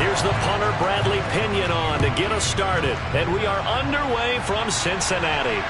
Here's the punter, Bradley Pinion, on to get us started. And we are underway from Cincinnati.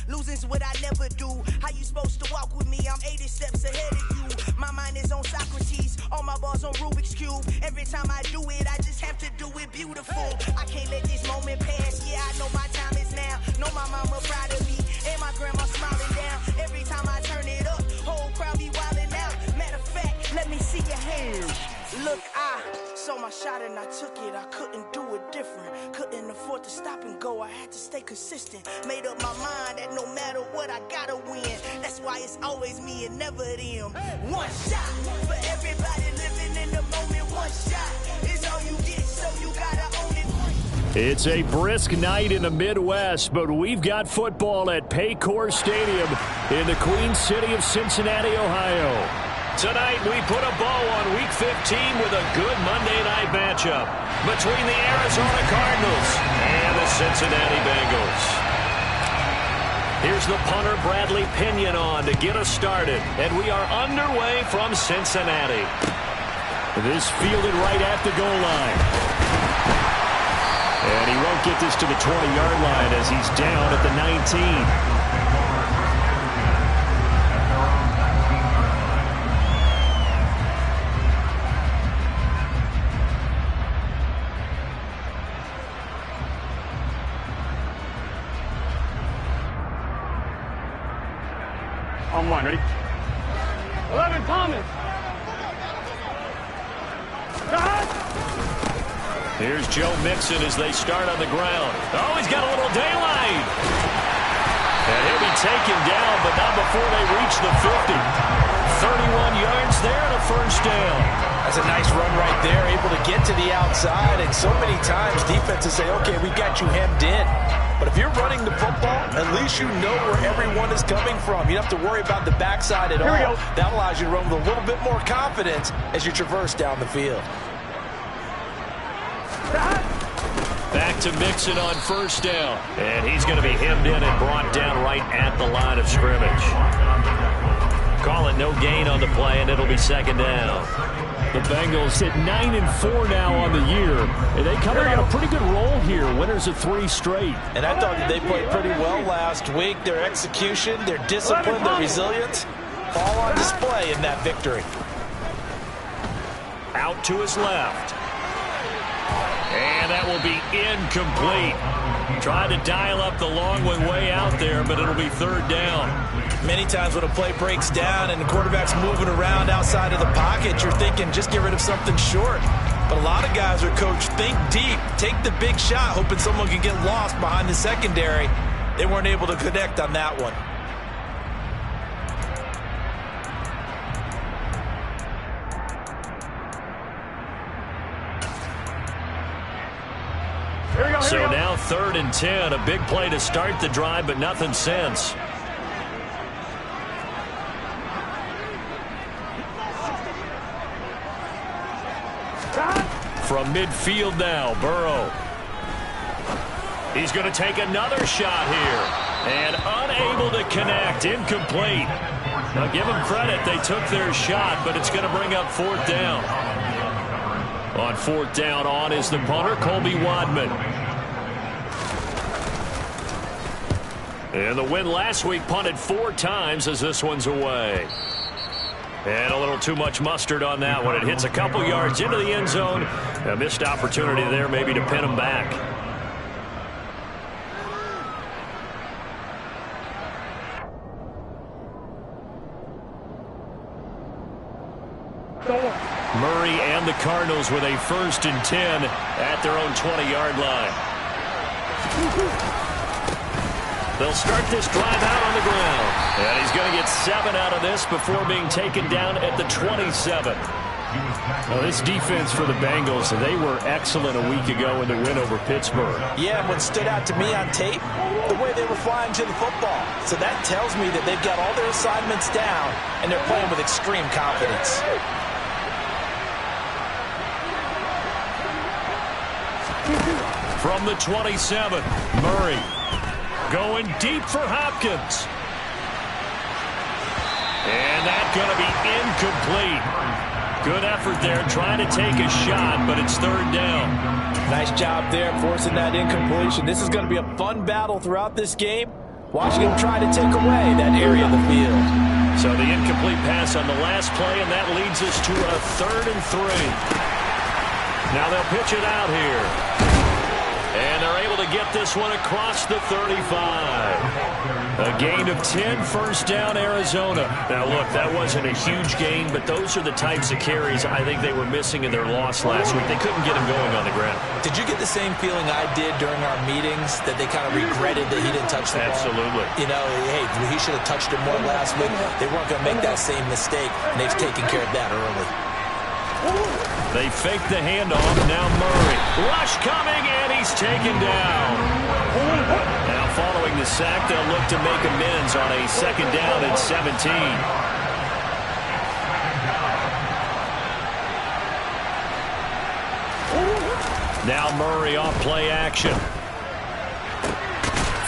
Losing's what I never do. How you supposed to walk with me? I'm 80 steps ahead of you. My mind is on Socrates, all my balls on Rubik's Cube. Every time I do it, I just have to do it beautiful. I can't let this moment pass. Yeah, I know my time is now. Know my mama proud of me, and my grandma smiling down. Every time I turn it up, whole crowd be wilding out. Matter of fact, let me see your hands. Look, I saw my shot and I took it. I couldn't do it different. Couldn't afford to stop and go. I had to stay consistent. Made up my mind that no matter what, I gotta win. That's why it's always me and never them. One shot for everybody living in the moment. One shot is all you get, so you gotta own it. It's a brisk night in the Midwest, but we've got football at Paycor Stadium in the Queen City of Cincinnati, Ohio. Tonight, we put a bow on Week 15 with a good Monday night matchup between the Arizona Cardinals and the Cincinnati Bengals. Here's the punter, Bradley Pinion, on to get us started, and we are underway from Cincinnati. This fielded right at the goal line. And he won't get this to the 20-yard line as he's down at the 19. On one, ready? 11, Thomas. Here's Joe Mixon as they start on the ground. Oh, he's got a little daylight. And he'll be taken down, but not before they reach the 50. 31 yards there and a first down. That's a nice run right there, able to get to the outside. And so many times defenses say, okay, we got you hemmed in. But if you're running the football, at least you know where everyone is coming from. You don't have to worry about the backside at all. That allows you to run with a little bit more confidence as you traverse down the field. Back to Mixon on first down. And he's going to be hemmed in and brought down right at the line of scrimmage. Call it no gain on the play, and it'll be second down. The Bengals hit 9-4 now on the year, and they come in on a pretty good roll here. Winners of 3 straight. And I thought that they played pretty well last week. Their execution, their discipline, their resilience, all on display in that victory. Out to his left. And that will be incomplete. Tried to dial up the long one way out there, but it'll be third down. Many times when a play breaks down and the quarterback's moving around outside of the pocket, you're thinking just get rid of something short. But a lot of guys are coached, think deep, take the big shot, hoping someone can get lost behind the secondary. They weren't able to connect on that one. So now 3rd and 10, a big play to start the drive, but nothing since. From midfield now, Burrow. He's going to take another shot here. And unable to connect, incomplete. Now give them credit, they took their shot, but it's going to bring up 4th down. On 4th down, on is the punter, Colby Wadman. And the win last week punted 4 times as this one's away. And a little too much mustard on that one. It hits a couple yards into the end zone. A missed opportunity there maybe to pin him back. Murray and the Cardinals with a 1st and 10 at their own 20-yard line. They'll start this drive out on the ground. And he's going to get 7 out of this before being taken down at the 27. Well, this defense for the Bengals, they were excellent a week ago in the win over Pittsburgh. Yeah, and what stood out to me on tape, the way they were flying to the football. So that tells me that they've got all their assignments down, and they're playing with extreme confidence. From the 27, Murray going deep for Hopkins. And that's going to be incomplete. Good effort there, trying to take a shot, but it's third down. Nice job there, forcing that incompletion. This is going to be a fun battle throughout this game. Watching him try to take away that area of the field. So the incomplete pass on the last play, and that leads us to a 3rd and 3. Now they'll pitch it out here. And they're able to get this one across the 35. A gain of 10, first down, Arizona. Now, look, that wasn't a huge gain, but those are the types of carries I think they were missing in their loss last week. They couldn't get him going on the ground. Did you get the same feeling I did during our meetings, that they kind of regretted that he didn't touch the ball? Absolutely. You know, hey, he should have touched it more last week. They weren't going to make that same mistake, and they've taken care of that early. They fake the handoff. Now Murray. Rush coming, and he's taken down. Now following the sack, they'll look to make amends on a 2nd down and 17. Now Murray off play action.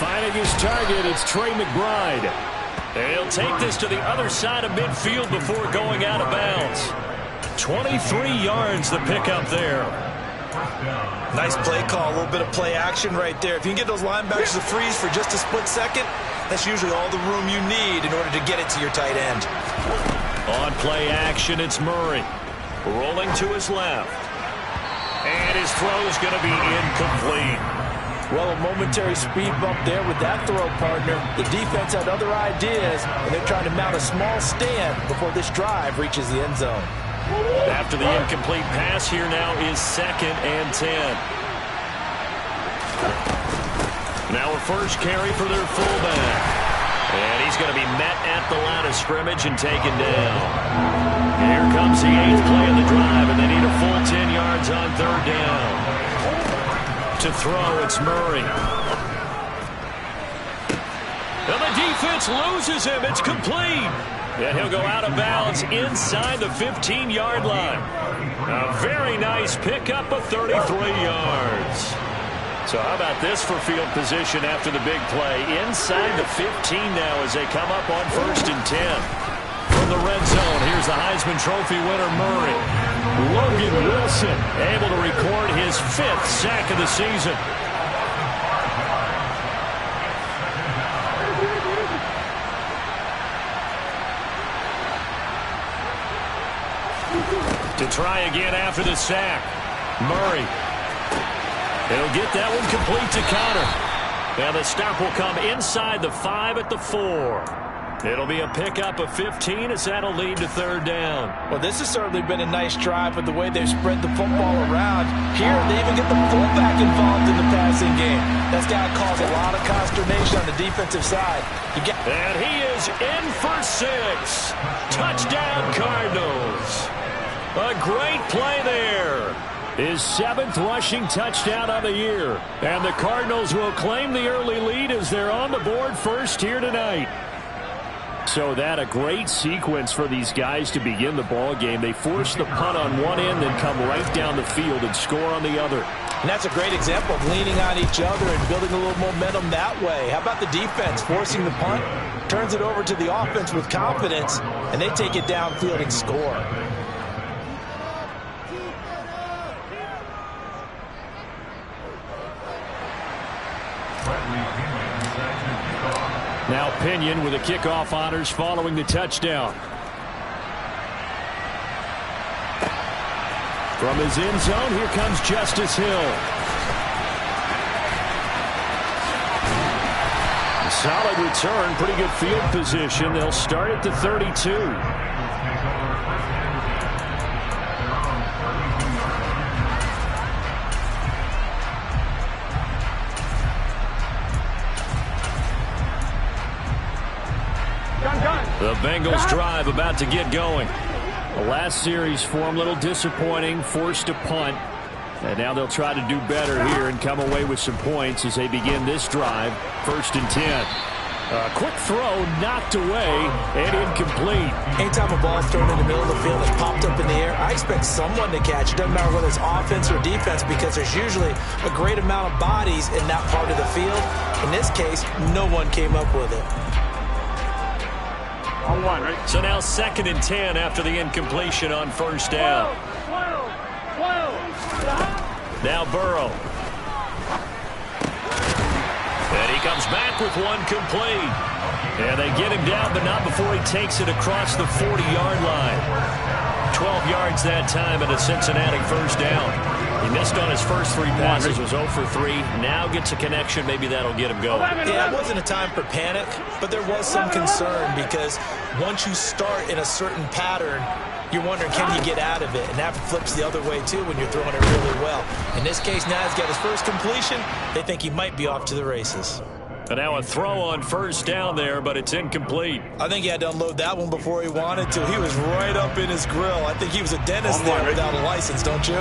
Finding his target, it's Trey McBride. And he'll take this to the other side of midfield before going out of bounds. 23 yards the pickup there. Nice play call, a little bit of play action right there. If you can get those linebackers to freeze for just a split second, that's usually all the room you need in order to get it to your tight end. On play action, it's Murray. Rolling to his left. And his throw is going to be incomplete. Well, a momentary speed bump there with that throw, partner. The defense had other ideas, and they're trying to mount a small stand before this drive reaches the end zone. After the incomplete pass, here now is 2nd and 10. Now a first carry for their fullback. And he's going to be met at the line of scrimmage and taken down. Here comes the 8th play of the drive, and they need a full 10 yards on 3rd down. To throw, it's Murray. And the defense loses him. It's complete. And he'll go out of bounds inside the 15-yard line. A very nice pickup of 33 yards. So how about this for field position after the big play? Inside the 15 now as they come up on 1st and 10. From the red zone, here's the Heisman Trophy winner, Murray. Logan Wilson able to record his 5th sack of the season. To try again after the sack. Murray. He'll get that one complete to Connor. Now the stop will come inside the 5 at the 4. It'll be a pickup of 15 as that'll lead to 3rd down. Well, this has certainly been a nice drive with the way they've spread the football around. Here, they even get the fullback involved in the passing game. That's got to cause a lot of consternation on the defensive side. And he is in for 6. Touchdown, Cardinals. A great play there. His 7th rushing touchdown of the year. And the Cardinals will claim the early lead as they're on the board first here tonight. So that a great sequence for these guys to begin the ball game. They force the punt on one end, then come right down the field and score on the other. And that's a great example of leaning on each other and building a little momentum that way. How about the defense forcing the punt, turns it over to the offense with confidence, and they take it downfield and score. Now Pinion with the kickoff honors following the touchdown. From his end zone, here comes Justice Hill. Solid return, pretty good field position. They'll start at the 32. The Bengals drive about to get going. The last series for them, a little disappointing, forced to punt. And now they'll try to do better here and come away with some points as they begin this drive. 1st and 10. A quick throw, knocked away, and incomplete. Anytime a ball is thrown in the middle of the field and popped up in the air, I expect someone to catch. It doesn't matter whether it's offense or defense, because there's usually a great amount of bodies in that part of the field. In this case, no one came up with it. On one, right? So now 2nd and 10 after the incompletion on 1st down. Now Burrow. And he comes back with one complete. And they get him down, but not before he takes it across the 40-yard line. 12 yards that time and a Cincinnati 1st down. He missed on his first 3 passes, was 0 for 3. Now gets a connection. Maybe that'll get him going. Yeah, it wasn't a time for panic, but there was some concern because once you start in a certain pattern, you're wondering, can you get out of it? And that flips the other way, too, when you're throwing it really well. In this case, now he's got his first completion. They think he might be off to the races. And now a throw on 1st down there, but it's incomplete. I think he had to unload that one before he wanted to. He was right up in his grill. I think he was a dentist there without a license, don't you?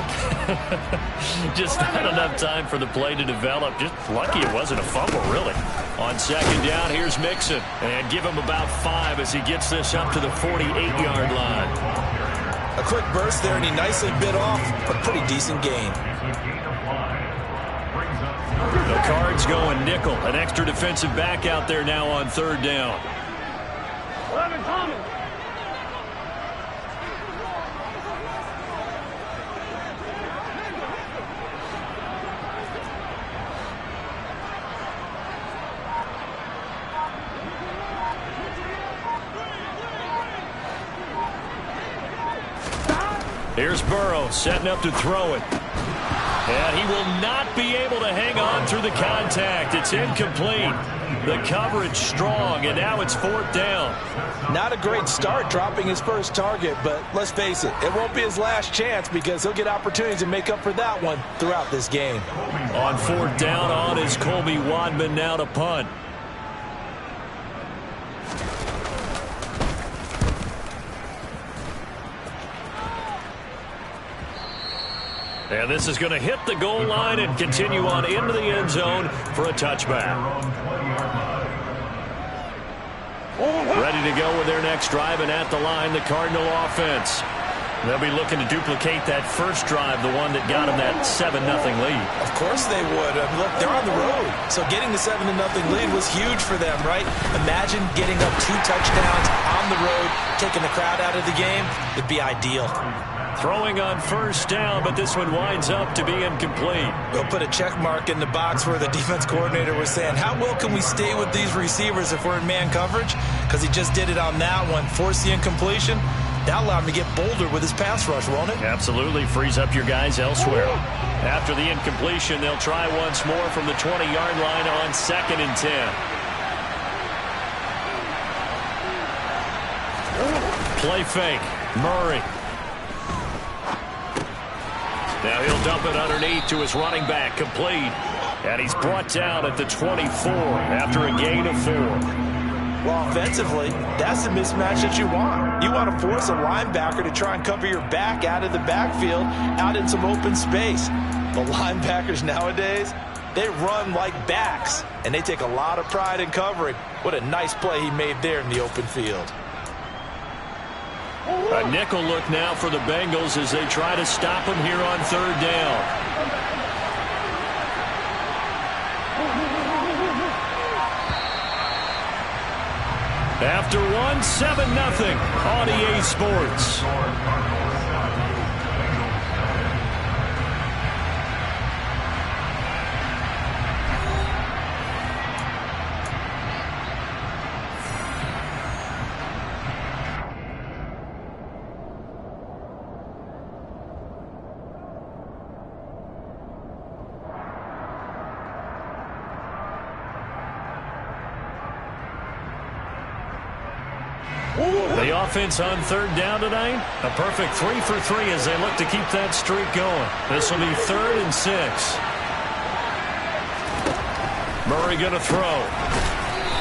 Just not enough time for the play to develop. Just lucky it wasn't a fumble, really. On 2nd down, here's Mixon. And give him about 5 as he gets this up to the 48-yard line. A quick burst there, and he nicely bit off a pretty decent gain. The Cards going nickel. An extra defensive back out there now on 3rd down. 11 Thomas. Here's Burrow setting up to throw it. And he will not be able to hang on through the contact. It's incomplete. The coverage strong, and now it's 4th down. Not a great start dropping his first target, but let's face it, it won't be his last chance because he'll get opportunities to make up for that one throughout this game. On 4th down, on is Colby Wadman now to punt. And this is going to hit the goal line and continue on into the end zone for a touchback. Ready to go with their next drive, and at the line, the Cardinal offense. They'll be looking to duplicate that first drive, the one that got them that 7-0 lead. Of course they would. Look, they're on the road. So getting the 7-0 lead was huge for them, right? Imagine getting up 2 touchdowns on the road, taking the crowd out of the game. It'd be ideal. Throwing on 1st down, but this one winds up to be incomplete. They'll put a check mark in the box where the defense coordinator was saying, how well can we stay with these receivers if we're in man coverage? Because he just did it on that one. Force the incompletion. That'll allow him to get bolder with his pass rush, won't it? Absolutely. Frees up your guys elsewhere. After the incompletion, they'll try once more from the 20-yard line on 2nd and 10. Play fake. Murray. Now he'll dump it underneath to his running back, complete. And he's brought down at the 24 after a gain of 4. Well, offensively, that's the mismatch that you want. You want to force a linebacker to try and cover your back out of the backfield, out in some open space. The linebackers nowadays, they run like backs, and they take a lot of pride in covering. What a nice play he made there in the open field. A nickel look now for the Bengals as they try to stop him here on 3rd down. After one, 7-0 on EA Sports. The offense on 3rd down tonight, a perfect 3 for 3 as they look to keep that streak going. This will be 3rd and 6. Murray going to throw.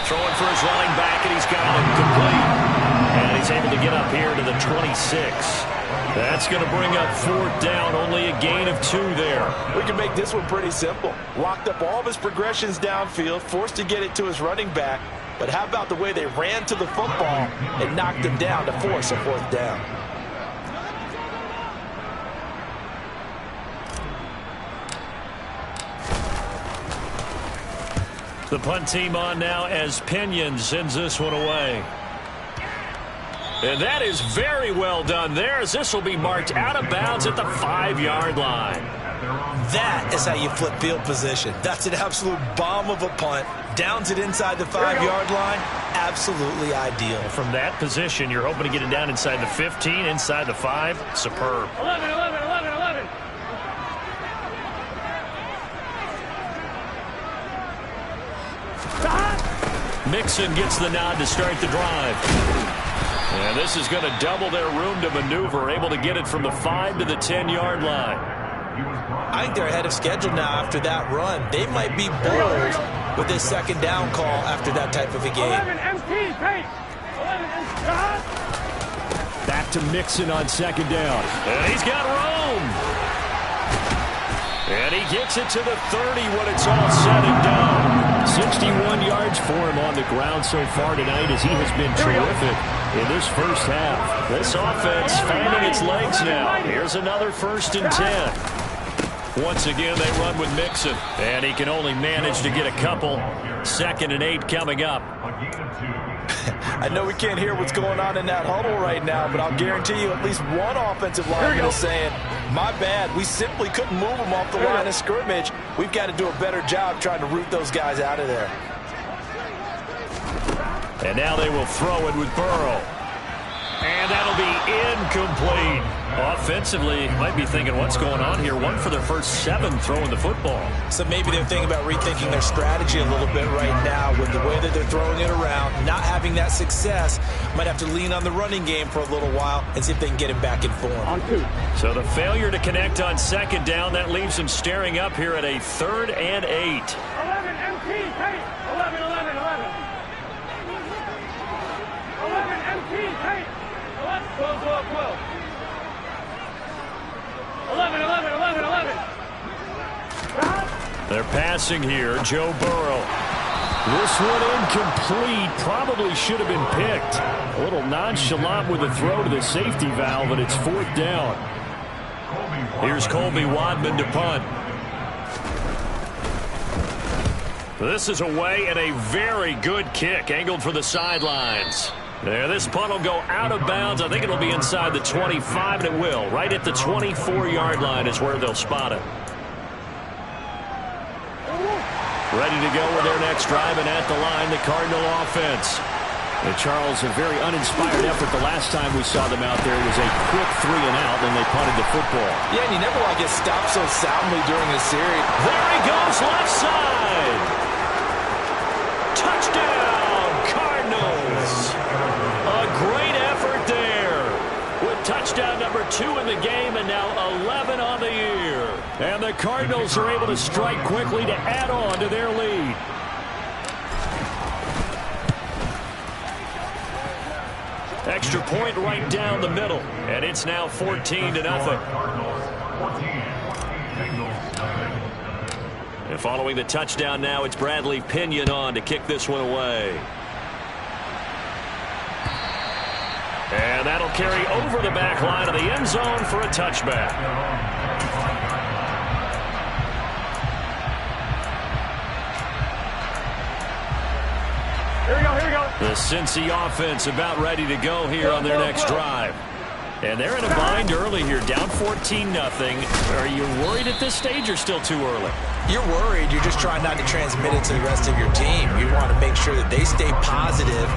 Throwing for his running back, and he's got it complete. And he's he's able to get up here to the 26. That's going to bring up 4th down, only a gain of 2 there. We can make this one pretty simple. Locked up all of his progressions downfield, forced to get it to his running back. But how about the way they ran to the football and knocked him down to force a 4th down? The punt team on now as Pinion sends this one away. And that is very well done there, as this will be marked out of bounds at the 5-yard line. That is how you flip field position. That's an absolute bomb of a punt. Downs it inside the 5-yard line. Absolutely ideal. From that position, you're hoping to get it down inside the 15, inside the 5. Superb. 11, 11, 11, 11. Mixon gets the nod to start the drive. And this is going to double their room to maneuver, able to get it from the 5 to the 10-yard line. I think they're ahead of schedule now after that run. They might be bold with this 2nd down call after that type of a game. 11 MT, Pate. 11 MT. Back to Mixon on 2nd down. And he's got room. And he gets it to the 30 when it's all said and done. 61 yards for him on the ground so far tonight, as he has been terrific in this first half. This offense finding its legs now. Here's another 1st and 10. Once again, they run with Mixon, and he can only manage to get a couple. 2nd and 8 coming up. I know we can't hear what's going on in that huddle right now, but I'll guarantee you at least one offensive lineman is saying, my bad, we simply couldn't move them off the line of scrimmage. We've got to do a better job trying to root those guys out of there. And now they will throw it with Burrow. And that'll be incomplete. Offensively, might be thinking, what's going on here? 1 for their first 7 throwing the football. So maybe they're thinking about rethinking their strategy a little bit right now with the way that they're throwing it around, not having that success. Might have to lean on the running game for a little while and see if they can get him back in form. On 2. So the failure to connect on 2nd down, that leaves them staring up here at a 3rd and 8. 11 MT, Pate. 11, 11, 11. 11 MT, Pate. 12, 12, 12. 11, 11, 11, 11. They're passing here. Joe Burrow. This one incomplete. Probably should have been picked. A little nonchalant with a throw to the safety valve, and it's 4th down. Here's Colby Wadman to punt. This is away, and a very good kick angled for the sidelines. There, this punt will go out of bounds. I think it'll be inside the 25, and it will. Right at the 24-yard line is where they'll spot it. Ready to go with their next drive, and at the line, the Cardinal offense. And Charles, a very uninspired effort the last time we saw them out there. It was a quick 3 and out, and they punted the football. Yeah, and you never want to get stopped so soundly during a series. There he goes, left side. Touchdown, Cardinals. A great effort there. With touchdown number 2 in the game, and now 11 on the year. And the Cardinals are able to strike quickly to add on to their lead. Extra point right down the middle, and it's now 14-0. And following the touchdown now, it's Bradley Pinion on to kick this one away. And that'll carry over the back line of the end zone for a touchback. Here we go, here we go. The Cincy offense about ready to go here on their next drive. And they're in a bind early here, down 14-0. Are you worried at this stage or still too early? You're worried. You're just trying not to transmit it to the rest of your team. You want to make sure that they stay positive.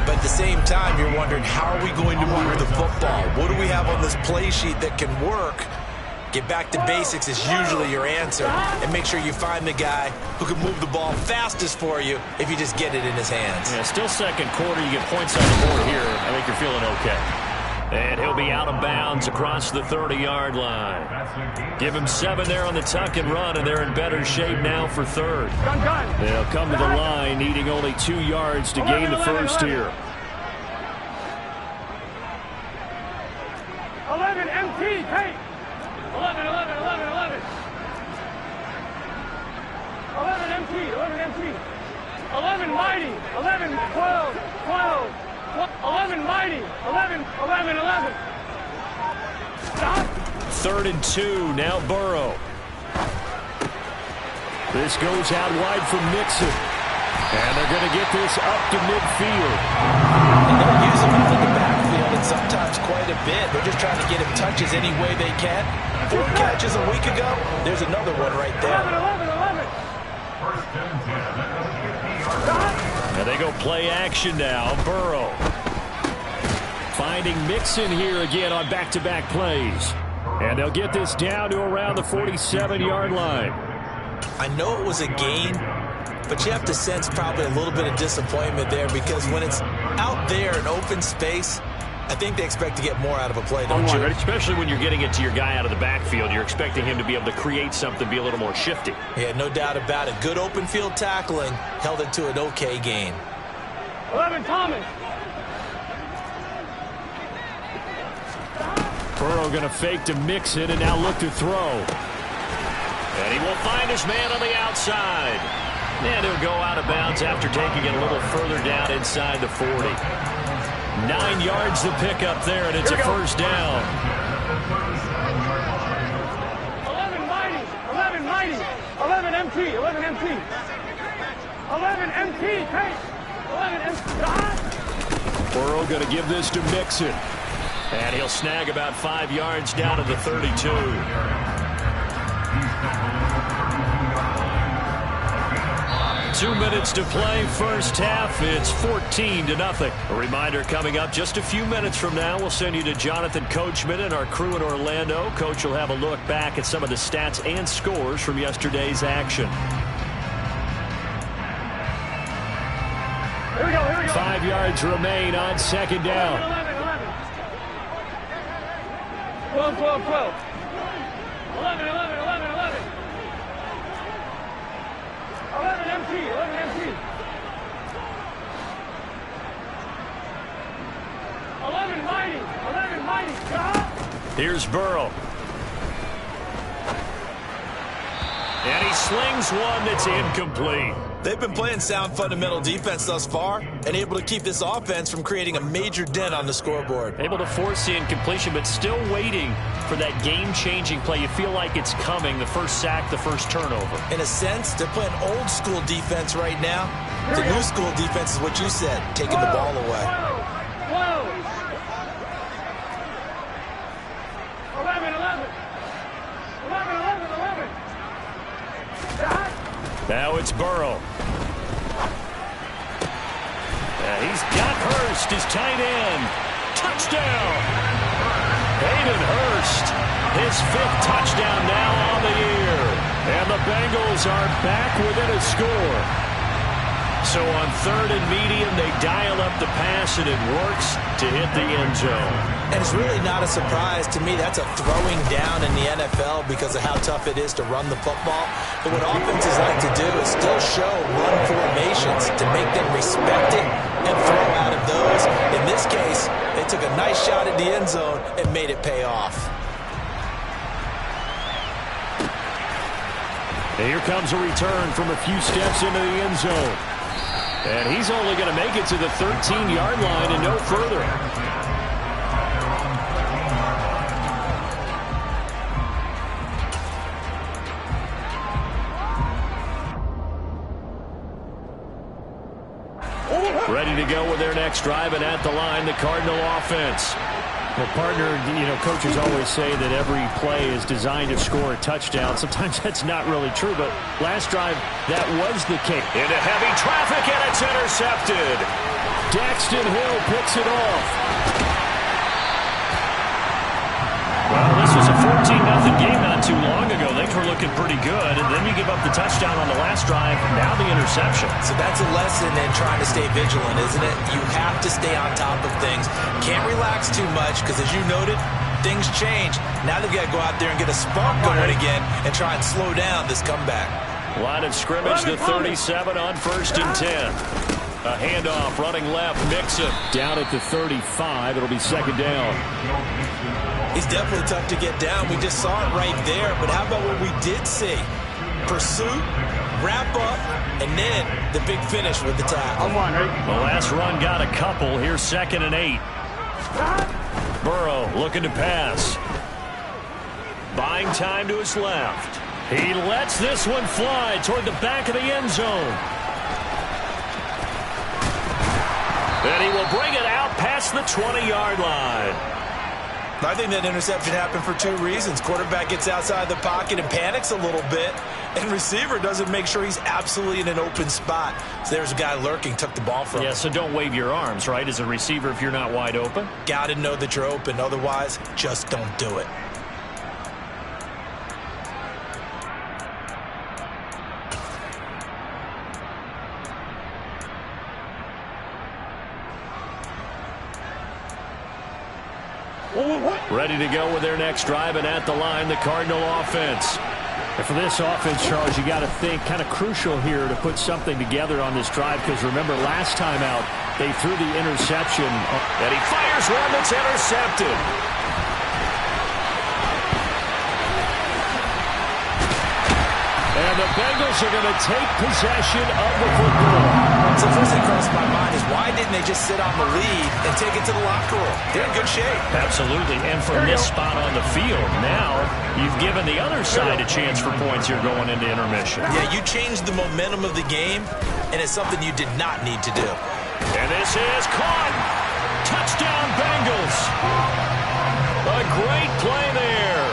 But at the same time, you're wondering, how are we going to move the football? What do we have on this play sheet that can work? Get back to basics is usually your answer. And make sure you find the guy who can move the ball fastest for you if you just get it in his hands. Yeah, still second quarter. You get points on the board here. I think you're feeling okay. And he'll be out of bounds across the 30-yard line. Give him 7 there on the tuck and run, and they're in better shape now for 3rd. They'll come to the line, needing only 2 yards to gain the first here. 11, 11, 11, 11. 11 MT, 11 MT. 11 mighty, 11, 12, 12. 11 mighty, 11, 11, 11. Stop. 3rd and 2, now Burrow. This goes out wide from Mixon. And they're going to get this up to midfield. And they'll use him out in the backfield, and sometimes quite a bit. They're just trying to get him touches any way they can. 4 catches a week ago. There's another one right there. 11, 11, 11. And they go play action now. Burrow finding Mixon here again on back-to-back plays. And they'll get this down to around the 47-yard line. I know it was a gain, but you have to sense probably a little bit of disappointment there, because when it's out there in open space, I think they expect to get more out of a play, don't you? Especially when you're getting it to your guy out of the backfield. You're expecting him to be able to create something, be a little more shifty. Yeah, no doubt about it. Good open field tackling held it to an okay gain. 11 Thomas. Burrow going to fake to Mixon and now look to throw. And he will find his man on the outside. And he'll go out of bounds after taking it a little further down inside the 40. 9 yards to pick up there, and it's a first down. 11 mighty, 11 mighty, 11 MT, 11 MT. 11 MT, hey, 11 MT. Burrow going to give this to Mixon. And he'll snag about 5 yards down to the 32. Two minutes to play, first half. It's 14-0. A reminder coming up just a few minutes from now. We'll send you to Jonathan Coachman and our crew in Orlando. Coach will have a look back at some of the stats and scores from yesterday's action. Here we go, here we go. 5 yards remain on second down. 11, 11, 11. 12, 12, 12. 11, 11, 11, 11. 11 MT, 11 MT. 11 mighty, 11 mighty. Here's Burrow. And he slings one that's incomplete. They've been playing sound fundamental defense thus far and able to keep this offense from creating a major dent on the scoreboard. Able to force the incompletion, but still waiting for that game-changing play. You feel like it's coming, the first sack, the first turnover. In a sense, they're playing old school defense right now. The new school defense is what you said, taking the ball away. 12. 11, 11. 11, 11, 11. Now it's Burrow. He's got Hurst, his tight end. Touchdown! Hayden Hurst, his 5th touchdown now on the year. And the Bengals are back within a score. So on 3rd and medium, they dial up the pass, and it works to hit the end zone. And it's really not a surprise to me. That's a throwing down in the NFL because of how tough it is to run the football. But what offenses like to do is still show run formations to make them respect it and throw out of those. In this case, they took a nice shot at the end zone and made it pay off. And here comes a return from a few steps into the end zone. And he's only going to make it to the 13-yard line and no further. Ready to go with their next drive, and at the line, the Cardinal offense. Well, partner, coaches always say that every play is designed to score a touchdown. Sometimes that's not really true, but last drive, that was the case. Into heavy traffic, and it's intercepted. Daxton Hill picks it off. Well, this was a 14-0 game not too long ago. They were looking pretty good, and then you give up the touchdown on the last drive, now the interception. So that's a lesson in trying to stay vigilant, isn't it? You have to stay on top of things. Can't relax too much because, as you noted, things change. Now they've got to go out there and get a spark going again and try and slow down this comeback. Line of scrimmage, the 37 on 1st and 10. A handoff, running left, Mixon. Down at the 35, it'll be second down. He's definitely tough to get down. We just saw it right there. But how about what we did see? Pursuit, wrap up, and then the big finish with the tackle. The last run got a couple. Here's 2nd and 8. Burrow looking to pass. Buying time to his left. He lets this one fly toward the back of the end zone. And he will bring it out past the 20-yard line. I think that interception happened for 2 reasons. Quarterback gets outside the pocket and panics a little bit, and receiver doesn't make sure he's absolutely in an open spot. So there's a guy lurking, took the ball from him. Yeah, so don't wave your arms, right, as a receiver if you're not wide open? Got to know that you're open. Otherwise, just don't do it. Ready to go with their next drive, and at the line, the Cardinal offense. And for this offense, Charles, you got to think kind of crucial here to put something together on this drive, because remember last time out, they threw the interception. And he fires one that's intercepted. And the Bengals are going to take possession of the football. So the first thing crossed my mind is why didn't they just sit on the lead and take it to the locker room? They're in good shape. Absolutely. And from this spot on the field, now you've given the other side a chance for points here going into intermission. Yeah, you changed the momentum of the game, and it's something you did not need to do. And this is caught. Touchdown, Bengals. A great play there.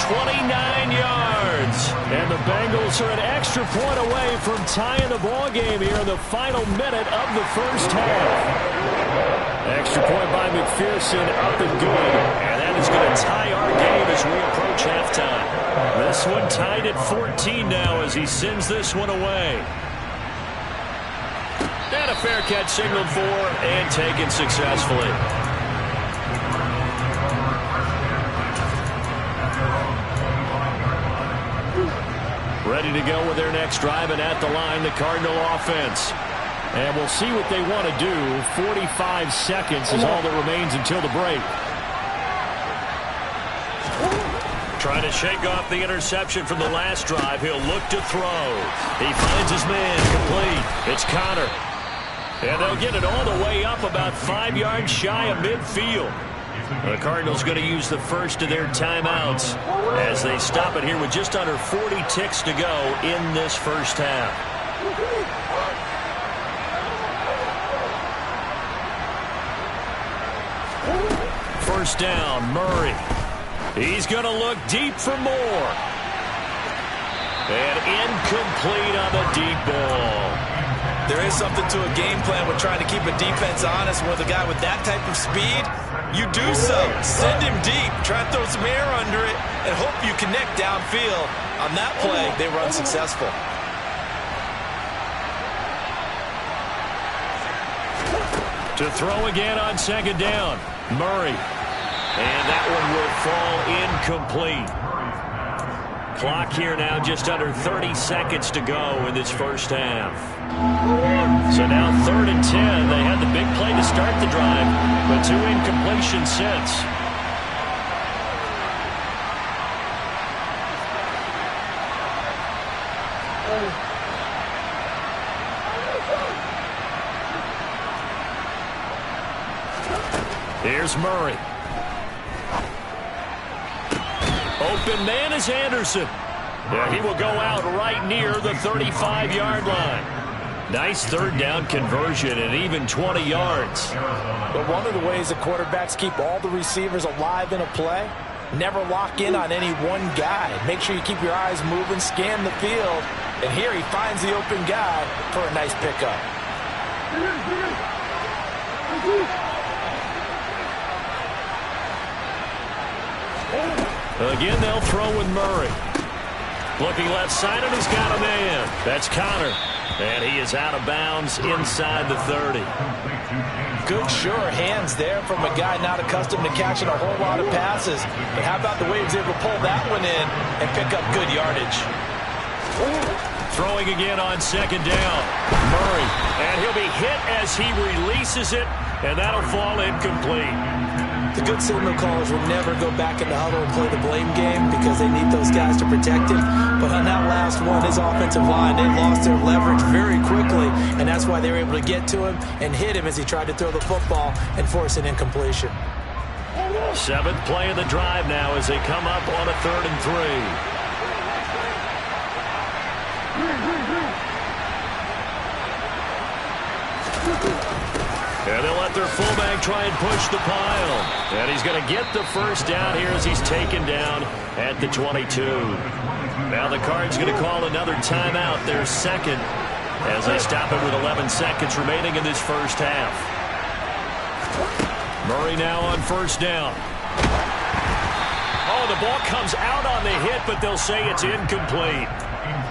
29 yards. And the Bengals are an extra point away from tying the ball game here in the final minute of the first half. Extra point by McPherson, up and good. And that is going to tie our game as we approach halftime. This one tied at 14 now as he sends this one away. And a fair catch signaled for and taken successfully. Ready to go with their next drive, and at the line, the Cardinal offense. And we'll see what they want to do. 45 seconds is all that remains until the break. Trying to shake off the interception from the last drive. He'll look to throw. He finds his man complete. It's Connor. And they'll get it all the way up about 5 yards shy of midfield. The Cardinals going to use the first of their timeouts as they stop it here with just under 40 ticks to go in this first half. First down, Murray. He's going to look deep for more. And incomplete on the deep ball. There is something to a game plan with trying to keep a defense honest. With a guy with that type of speed, you do so. Send him deep. Try to throw some air under it and hope you connect downfield. On that play, they run successful. To throw again on second down, Murray. And that one will fall incomplete. Clock here now just under 30 seconds to go in this first half. So now 3rd and 10. They had the big play to start the drive, but 2 incompletions since. Here's Murray. Open man is Anderson. Yeah, he will go out right near the 35-yard line. Nice 3rd down conversion and even 20 yards. But one of the ways that quarterbacks keep all the receivers alive in a play, never lock in on any one guy. Make sure you keep your eyes moving, scan the field, and here he finds the open guy for a nice pickup. Again, they'll throw with Murray. Looking left side, and he's got a man. That's Connor. And he is out of bounds inside the 30. Good, sure hands there from a guy not accustomed to catching a whole lot of passes. But how about the way he was able to pull that one in and pick up good yardage? Throwing again on second down. Murray. And he'll be hit as he releases it, and that'll fall incomplete. The good signal callers will never go back in the huddle and play the blame game because they need those guys to protect him. But on that last one, his offensive line, they lost their leverage very quickly, and that's why they were able to get to him and hit him as he tried to throw the football and force an incompletion. 7th play of the drive now as they come up on a 3rd and 3. And they'll let their fullback try and push the pile. And he's going to get the first down here as he's taken down at the 22. Now the Cards going to call another timeout, their second, as they stop it with 11 seconds remaining in this first half. Murray now on first down. Oh, the ball comes out on the hit, but they'll say it's incomplete.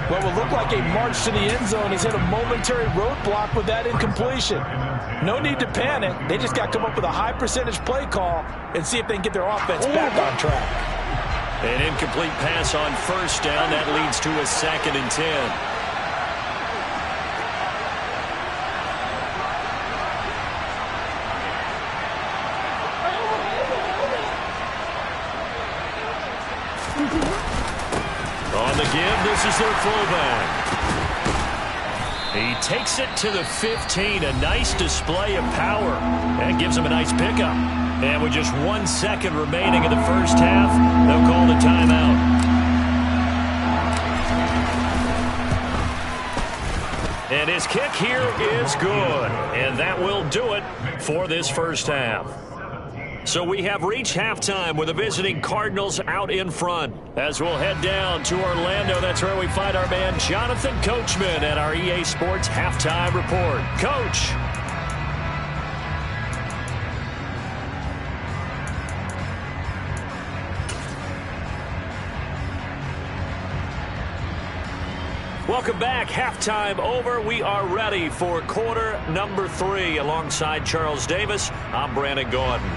What will look like a march to the end zone has hit a momentary roadblock with that incompletion. No need to panic. They just got to come up with a high percentage play call and see if they can get their offense back on track. An incomplete pass on first down. That leads to a 2nd and 10. On the give, this is their fullback. He takes it to the 15. A nice display of power. That gives him a nice pickup. And with just 1 second remaining in the first half, they'll call the timeout. And his kick here is good. And that will do it for this first half. So we have reached halftime with the visiting Cardinals out in front. As we'll head down to Orlando, that's where we find our man Jonathan Coachman at our EA Sports Halftime Report. Coach. Welcome back. Halftime over. We are ready for quarter number 3. Alongside Charles Davis, I'm Brandon Gordon.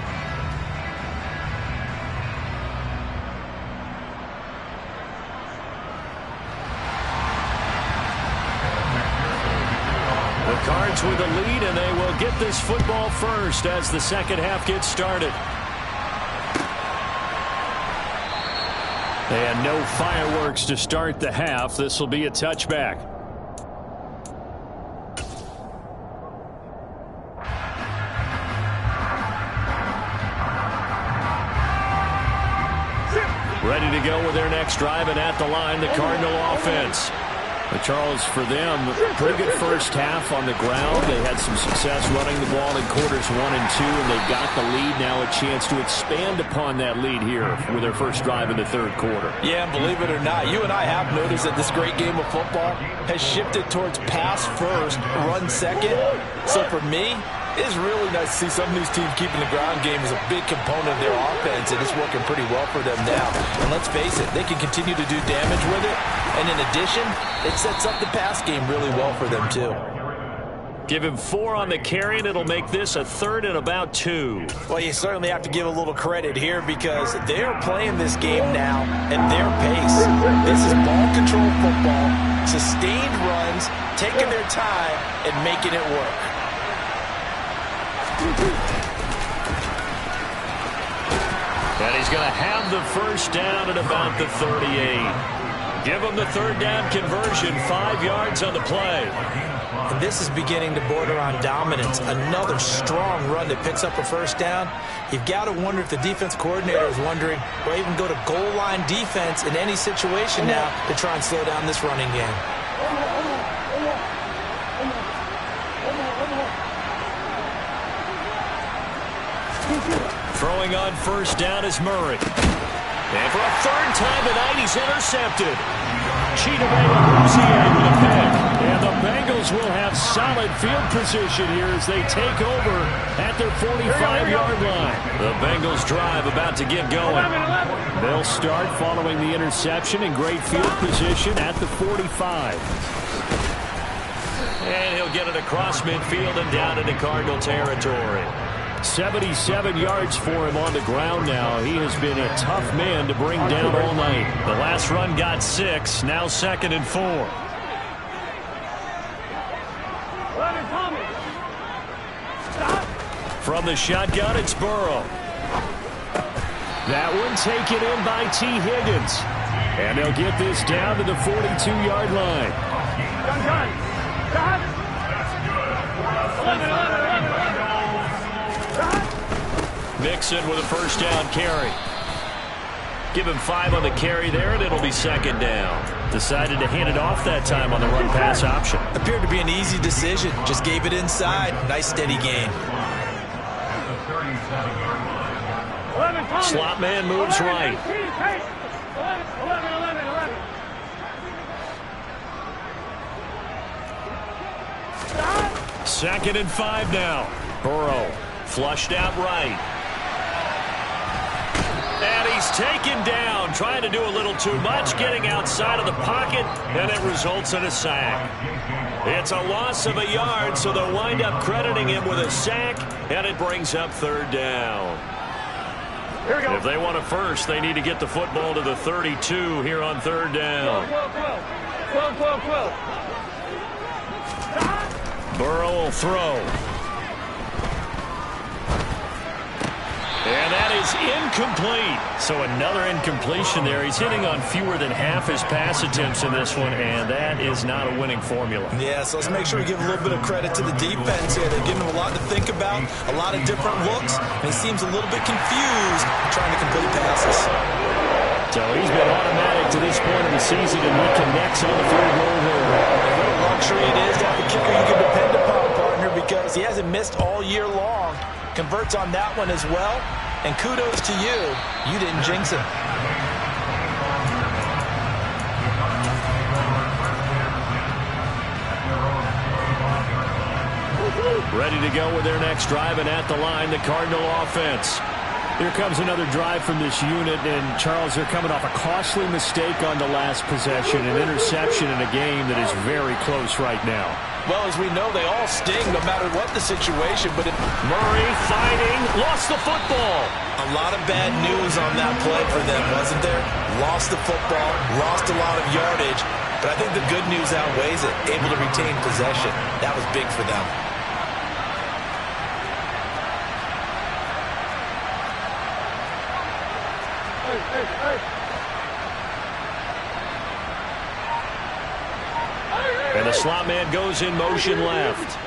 The Cards with the lead, and they will get this football first as the second half gets started. And no fireworks to start the half. This will be a touchback. Ready to go with their next drive, and at the line, the Cardinal offense. Charles, for them, pretty good first half on the ground. They had some success running the ball in quarters 1 and 2, and they got the lead. Now a chance to expand upon that lead here with their first drive in the third quarter. Yeah, and believe it or not, you and I have noticed that this great game of football has shifted towards pass first, run second. So for me, it's really nice to see some of these teams keeping the ground game as a big component of their offense, and it's working pretty well for them now. And let's face it, they can continue to do damage with it. And in addition, it sets up the pass game really well for them, too. Give him 4 on the carry, and it'll make this a 3rd and about 2. Well, you certainly have to give a little credit here because they're playing this game now at their pace. This is ball control football, sustained runs, taking their time, and making it work. And he's going to have the first down at about the 38. Give him the third down conversion, 5 yards on the play. And this is beginning to border on dominance. Another strong run that picks up a first down. You've got to wonder if the defense coordinator is wondering, or even go to goal line defense in any situation now to try and slow down this running game. Throwing on first down is Murray. And for a third time tonight, he's intercepted. Chidobe with a pick. And the Bengals will have solid field position here as they take over at their 45-yard line. The Bengals drive about to get going. They'll start following the interception in great field position at the 45. And he'll get it across midfield and down into Cardinal territory. 77 yards for him on the ground now. He has been a tough man to bring down all night. The last run got 6, now 2nd and 4. From the shotgun, it's Burrow. That one taken in by T. Higgins. And they'll get this down to the 42-yard line. Done. 11. Mixon with a first down carry. Give him 5 on the carry there, and it'll be second down. Decided to hand it off that time on the run-pass option. Appeared to be an easy decision. Just gave it inside. Nice steady gain. Slot man moves right. 11. Second and 5 now. Burrow flushed out right. And he's taken down, trying to do a little too much, getting outside of the pocket, and it results in a sack. It's a loss of a yard, so they'll wind up crediting him with a sack, and it brings up third down. Here we go. If they want a first, they need to get the football to the 32 here on third down. 12. Burrow will throw. And that is incomplete. So another incompletion there. He's hitting on fewer than half his pass attempts in this one, and that is not a winning formula. Yeah, so let's make sure we give a little bit of credit to the defense here. They're giving him a lot to think about, a lot of different looks, and he seems a little bit confused trying to complete passes. So he's been automatic to this point of the season, and he connects on the field goal here. And what a luxury it is to have a kicker you can depend upon, partner, because he hasn't missed all year long. Converts on that one as well. And kudos to you. You didn't jinx him. Ready to go with their next drive, and at the line, the Cardinal offense. Here comes another drive from this unit, and Charles, they're coming off a costly mistake on the last possession, an interception in a game that is very close right now. Well, as we know, they all sting no matter what the situation, but Murray fighting, lost the football. A lot of bad news on that play for them, wasn't there? Lost the football, lost a lot of yardage, but I think the good news outweighs it. Able to retain possession. That was big for them. And the slot man goes in motion left.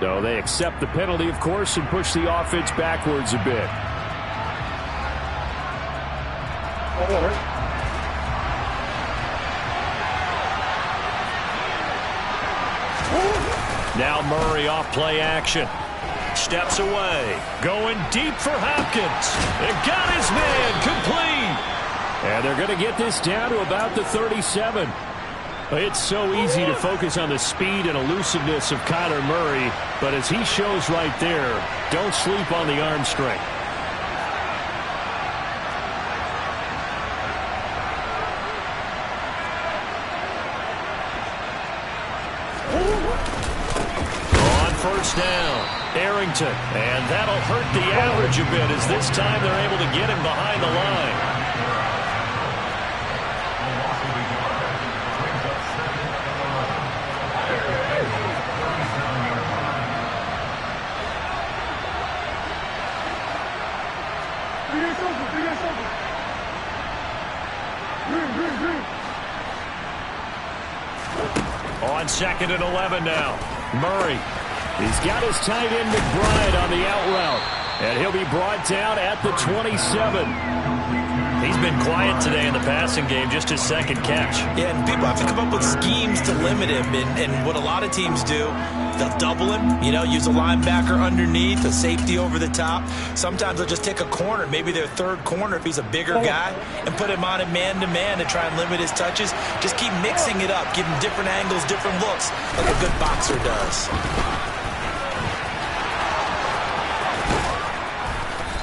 So they accept the penalty, of course, and push the offense backwards a bit. Now Murray off play action. Steps away. Going deep for Hopkins. And got his man complete. And they're going to get this down to about the 37. It's so easy to focus on the speed and elusiveness of Kyler Murray, but as he shows right there, don't sleep on the arm strength. On first down, Arrington, and that'll hurt the average a bit as this time they're able to get him behind the line. On second and 11 now. Murray. He's got his tight end McBride on the out route. And he'll be brought down at the 27. He's been quiet today in the passing game, just his second catch. Yeah, and people have to come up with schemes to limit him. And what a lot of teams do, they'll double him, use a linebacker underneath, a safety over the top. Sometimes they'll just take a corner, maybe their third corner if he's a bigger guy, and put him on a man-to-man to try and limit his touches. Just keep mixing it up, give him different angles, different looks, like a good boxer does.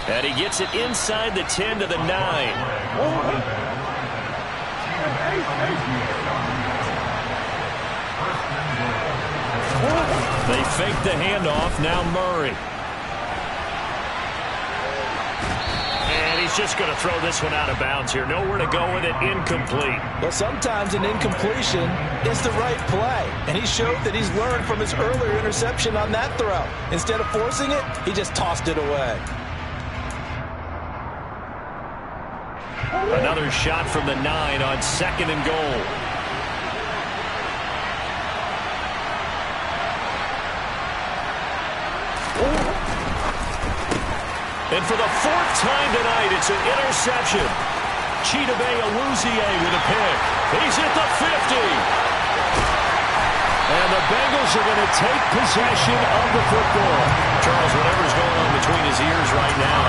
And he gets it inside the 10 to the 9. They fake the handoff. Now Murray. And he's he's just going to throw this one out of bounds here. Nowhere to go with it. Incomplete. Well, sometimes an incompletion is the right play. And he showed that he's learned from his earlier interception on that throw. Instead of forcing it, he just tossed it away. Another shot from the 9 on 2nd and goal. And for the 4th time tonight, it's an interception. Chidobe Awuzie with a pick. He's at the 50. And the Bengals are going to take possession of the football. Charles, whatever's going on between his ears right now,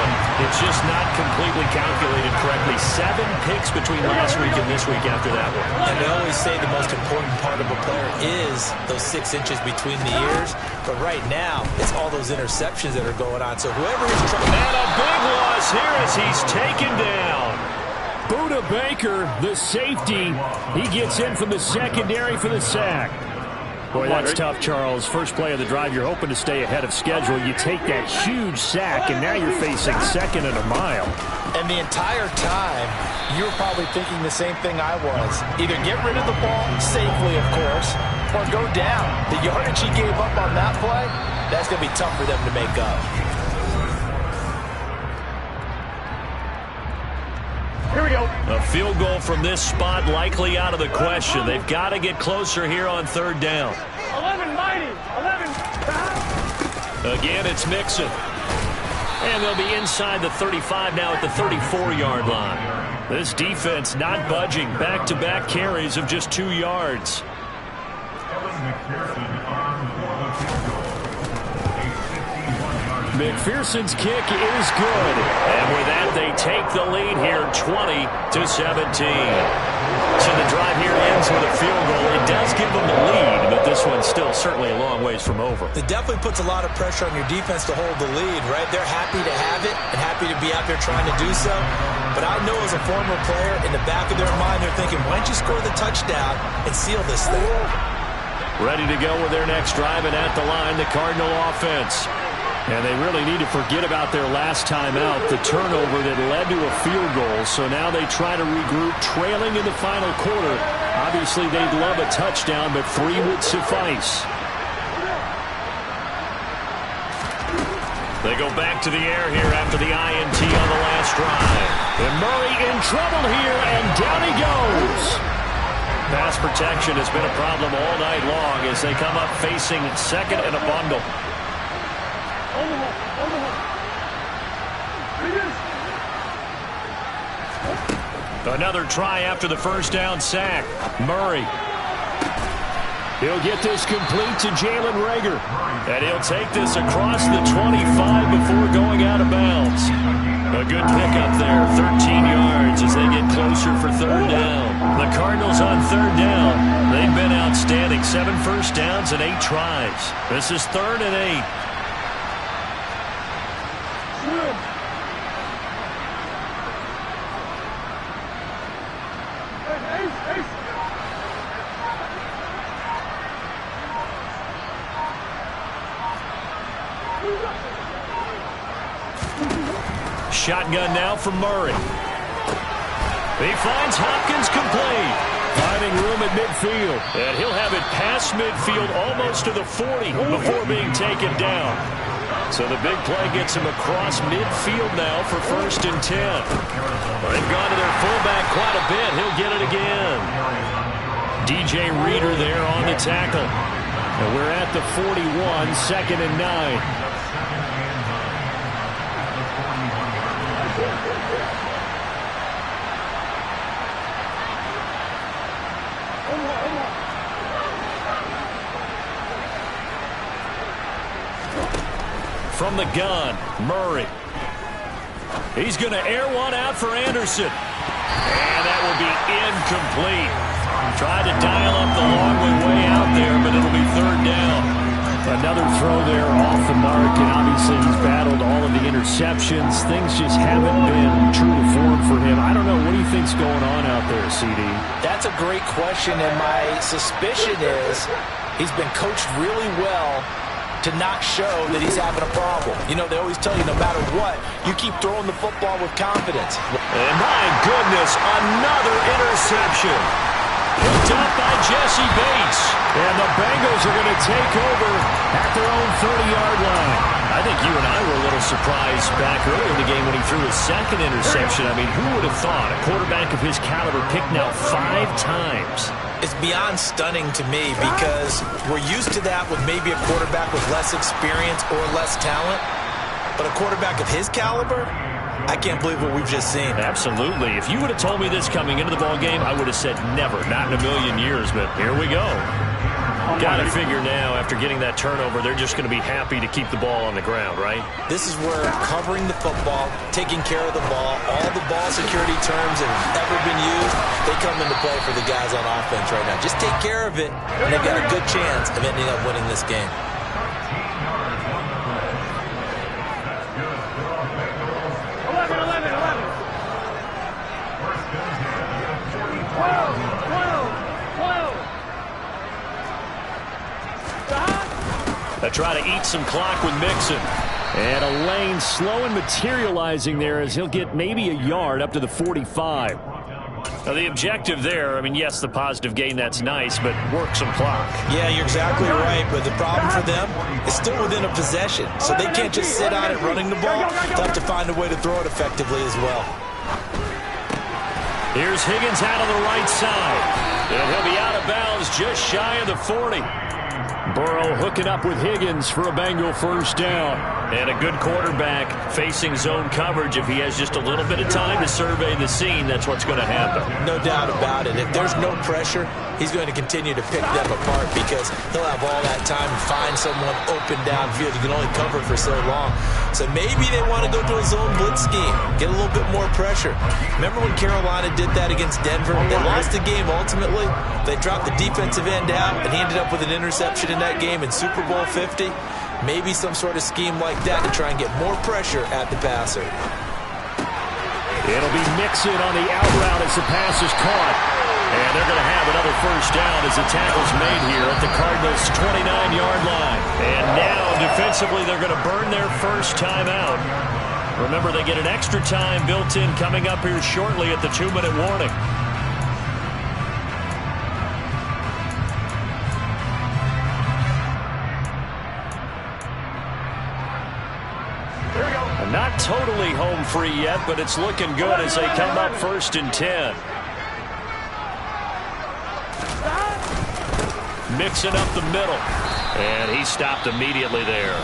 it's just not completely calculated correctly. 7 picks between last week and this week after that one. And they always say the most important part of a player is those 6 inches between the ears. But right now, it's all those interceptions that are going on. So whoever is trying... And a big loss here as he's taken down. Buda Baker, the safety, he gets in from the secondary for the sack. Boy, that's tough, Charles. First play of the drive, you're hoping to stay ahead of schedule. You take that huge sack, and now you're facing 2nd and a mile. And the entire time, you were probably thinking the same thing I was. Either get rid of the ball safely, of course, or go down. The yardage he gave up on that play, that's going to be tough for them to make up. Here we go. A field goal from this spot likely out of the question. They've got to get closer here on 3rd down. 11, mighty. 11. Again, it's Mixon. And they'll be inside the 35 now at the 34-yard line. This defense not budging. Back-to-back carries of just 2 yards. McPherson's kick is good. And with that, they take the lead here 20-17. So the drive here ends with a field goal. It does give them the lead, but this one's still certainly a long ways from over. It definitely puts a lot of pressure on your defense to hold the lead, right? They're happy to have it and happy to be out there trying to do so. But I know as a former player, in the back of their mind, they're thinking, why don't you score the touchdown and seal this thing? Ready to go with their next drive, and at the line, the Cardinal offense. And they really need to forget about their last time out, the turnover that led to a field goal. So now they try to regroup, trailing in the final quarter. Obviously, they'd love a touchdown, but 3 would suffice. They go back to the air here after the INT on the last drive. And Murray in trouble here, and down he goes. Pass protection has been a problem all night long as they come up facing 2nd and a bundle. Another try after the 1st down sack. Murray. He'll get this complete to Jalen Reagor. And he'll take this across the 25 before going out of bounds. A good pickup there, 13 yards as they get closer for 3rd down. The Cardinals on 3rd down. They've been outstanding. 7 first downs and 8 tries. This is 3rd and 8. Shotgun now for Murray. He finds Hopkins complete. Finding room at midfield. And he'll have it past midfield almost to the 40 before being taken down. So the big play gets him across midfield now for 1st and 10. They've gone to their fullback quite a bit. He'll get it again. DJ Reader there on the tackle. And we're at the 41, 2nd and 9. From the gun, Murray. He's going to air one out for Anderson. And that will be incomplete. Tried to dial up the long way out there, but it'll be 3rd down. Another throw there off the mark, and obviously he's battled all of the interceptions. Things just haven't been true to form for him. I don't know. What do you think's going on out there, CD? That's a great question, and my suspicion is he's been coached really well to not show that he's having a problem. You know, they always tell you no matter what, you keep throwing the football with confidence. And my goodness, another interception. Picked up by Jesse Bates. And the Bengals are going to take over at their own 30-yard line. I think you and I were a little surprised back earlier in the game when he threw his second interception. I mean, who would have thought a quarterback of his caliber picked now 5 times? It's beyond stunning to me because we're used to that with maybe a quarterback with less experience or less talent. But a quarterback of his caliber, I can't believe what we've just seen. Absolutely. If you would have told me this coming into the ballgame, I would have said never, not in a million years. But here we go. Got to figure now, after getting that turnover, they're just going to be happy to keep the ball on the ground, right? This is where covering the football, taking care of the ball, all the ball security terms that have ever been used, they come into play for the guys on offense right now. Just take care of it, and they've got a good chance of ending up winning this game. They try to eat some clock with Mixon. And a lane slow and materializing there as he'll get maybe a yard up to the 45. Now the objective there, I mean, yes, the positive gain, that's nice, but work some clock. Yeah, you're exactly right, but the problem for them is still within a possession, so they can't just sit on it running the ball. They'll have to find a way to throw it effectively as well. Here's Higgins out on the right side. And he'll be out of bounds just shy of the 40. Burrow hooking up with Higgins for a Bengal first down. And a good quarterback facing zone coverage. If he has just a little bit of time to survey the scene, that's what's going to happen. No doubt about it. If there's no pressure, he's going to continue to pick them apart because he'll have all that time to find someone open downfield. You can only cover for so long. So maybe they want to go to a zone blitz scheme, get a little bit more pressure. Remember when Carolina did that against Denver? They lost the game ultimately. They dropped the defensive end out, and he ended up with an interception in that game in Super Bowl 50. Maybe some sort of scheme like that to try and get more pressure at the passer. It'll be Mixon on the out route as the pass is caught. And they're going to have another first down as the tackle's made here at the Cardinals' 29-yard line. And now, defensively, they're going to burn their first timeout. Remember, they get an extra time built in coming up here shortly at the 2-minute warning. Not totally home free yet, but it's looking good as they come up 1st and 10. Mixing up the middle. And he stopped immediately there.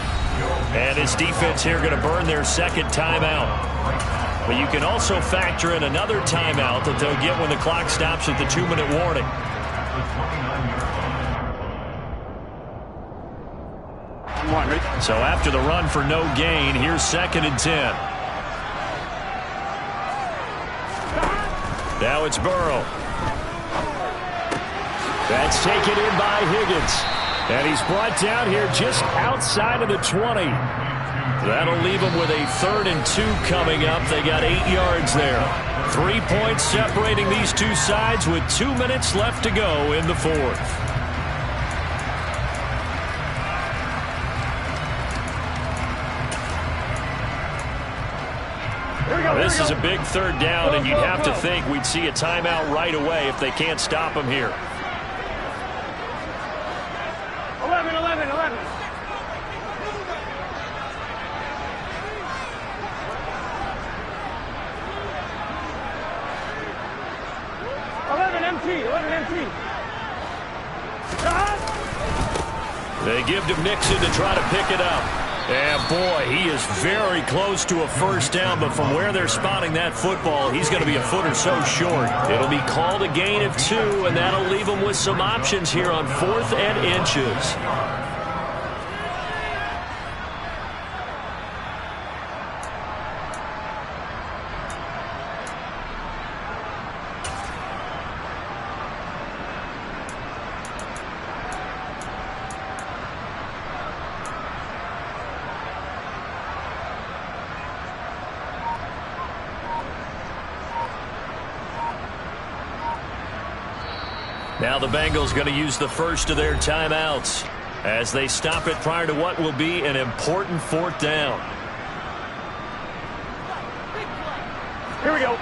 And his defense here going to burn their second timeout. But you can also factor in another timeout that they'll get when the clock stops at the 2-minute warning. So after the run for no gain, here's 2nd and 10. Now it's Burrow. That's taken in by Higgins. And he's brought down here just outside of the 20. That'll leave him with a 3rd and 2 coming up. They got 8 yards there. 3 points separating these two sides with 2 minutes left to go in the 4th. This is a big 3rd down, and you'd have to think we'd see a timeout right away if they can't stop him here. 11. 11 empty. They give to Mixon to try to pick it up. And boy, he is very close to a first down, but from where they're spotting that football, he's going to be a foot or so short. It'll be called a gain of 2, and that'll leave him with some options here on 4th and inches. Now the Bengals going to use the first of their timeouts. as they stop it prior to what will be an important 4th down. Here we go.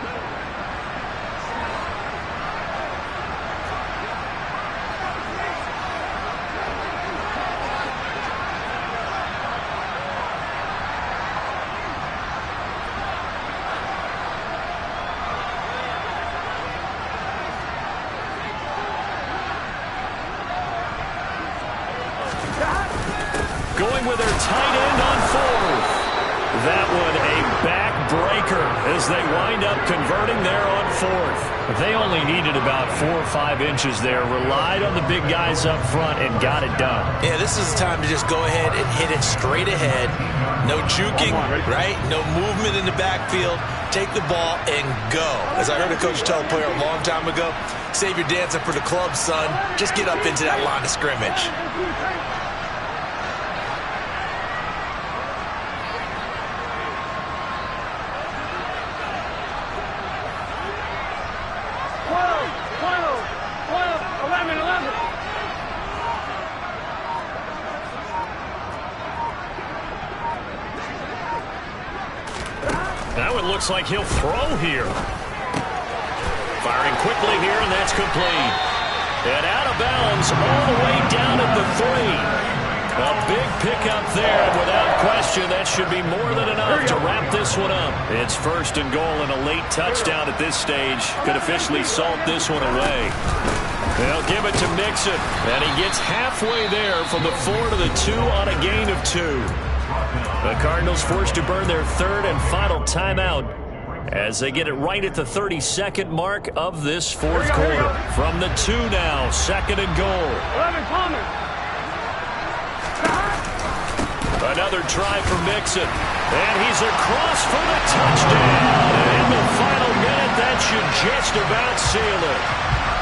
Going with their tight end on 4th. That one a backbreaker as they wind up converting there on 4th. They only needed about 4 or 5 inches there, relied on the big guys up front, and got it done. Yeah, this is the time to just go ahead and hit it straight ahead. No juking, right? No movement in the backfield. Take the ball and go. As I heard a coach tell a player a long time ago, save your dancing for the club, son. Just get up into that line of scrimmage. Now it looks like he'll throw here. Firing quickly here, and that's complete. And out of bounds all the way down at the 3. A big pickup there, and without question, that should be more than enough to wrap this one up. It's 1st and goal, and a late touchdown at this stage could officially salt this one away. They'll give it to Mixon, and he gets halfway there from the 4 to the 2 on a gain of 2. The Cardinals forced to burn their 3rd and final timeout as they get it right at the 32nd mark of this 4th quarter. From the 2 now, 2nd and goal. 11 Palmer. Another try for Mixon. And he's across for the touchdown. And in the final minute, that should just about seal it.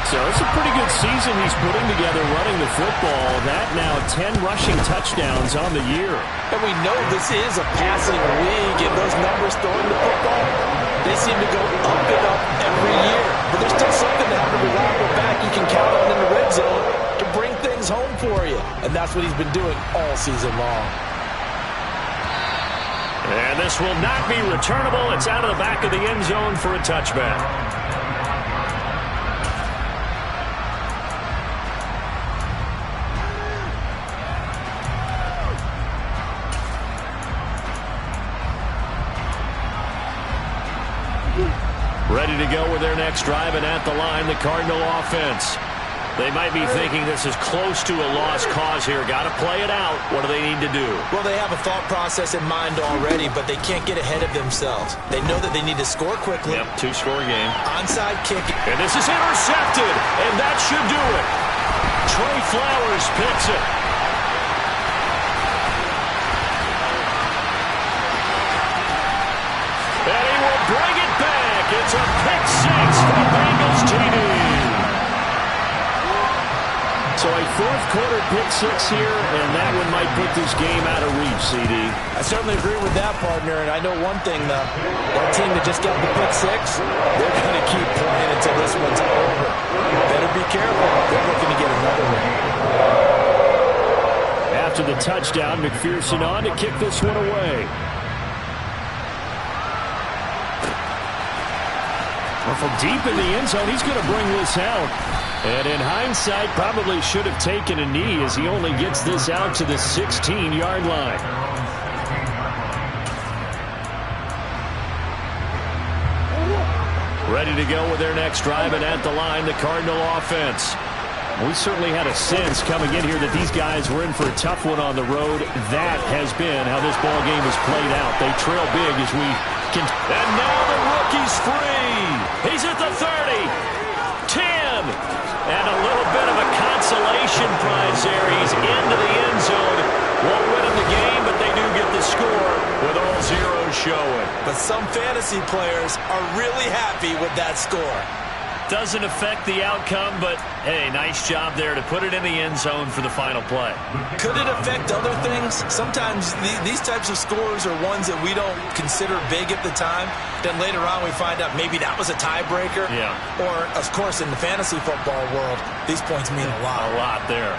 So it's a pretty good season he's putting together running the football. That now 10 rushing touchdowns on the year. And we know this is a passing league, and those numbers throwing the football, they seem to go up and up every year. But there's still something to have a reliable back you can count on in the red zone to bring things home for you. And that's what he's been doing all season long. And this will not be returnable. It's out of the back of the end zone for a touchback. Ready to go with their next drive, and at the line, the Cardinal offense. They might be thinking this is close to a lost cause here. Got to play it out. What do they need to do? Well, they have a thought process in mind already, but they can't get ahead of themselves. They know that they need to score quickly. Yep, 2-score game. Onside kick. And this is intercepted, and that should do it. Trey Flowers picks it. And he will bring it back. It's a pick 6 for Bengals TD. So a 4th quarter pick 6 here, and that one might put this game out of reach, CD. I certainly agree with that, partner, and I know one thing, though. That team that just got the pick 6, they're going to keep playing until this one's over. Better be careful. They're looking to get another one. After the touchdown, McPherson on to kick this one away. Well, from deep in the end zone, he's going to bring this out. And in hindsight, probably should have taken a knee as he only gets this out to the 16-yard line. Ready to go with their next drive, and at the line, the Cardinal offense. We certainly had a sense coming in here that these guys were in for a tough one on the road. That has been how this ball game has played out. They trail big as we can. And now the rookie's free. He's at the 30, 10. And a little bit of a consolation prize there. He's into the end zone. Won't win him the game, but they do get the score with all zeros showing. But some fantasy players are really happy with that score. Doesn't affect the outcome, but, hey, nice job there to put it in the end zone for the final play. Could it affect other things? Sometimes these types of scores are ones that we don't consider big at the time. Then later on we find out maybe that was a tiebreaker. Yeah. Or, of course, in the fantasy football world, these points mean a lot. A lot there.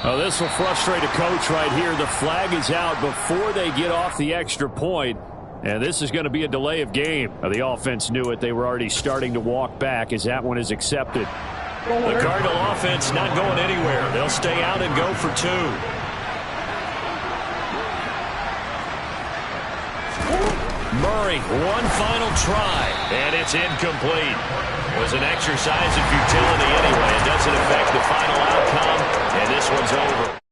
Oh, this will frustrate a coach right here. The flag is out before they get off the extra point, and this is going to be a delay of game. The offense knew it. They were already starting to walk back as that one is accepted. The Cardinal offense not going anywhere. They'll stay out and go for 2. Murray, one final try, and it's incomplete. It was an exercise in futility anyway. It doesn't affect the final outcome, and this one's over.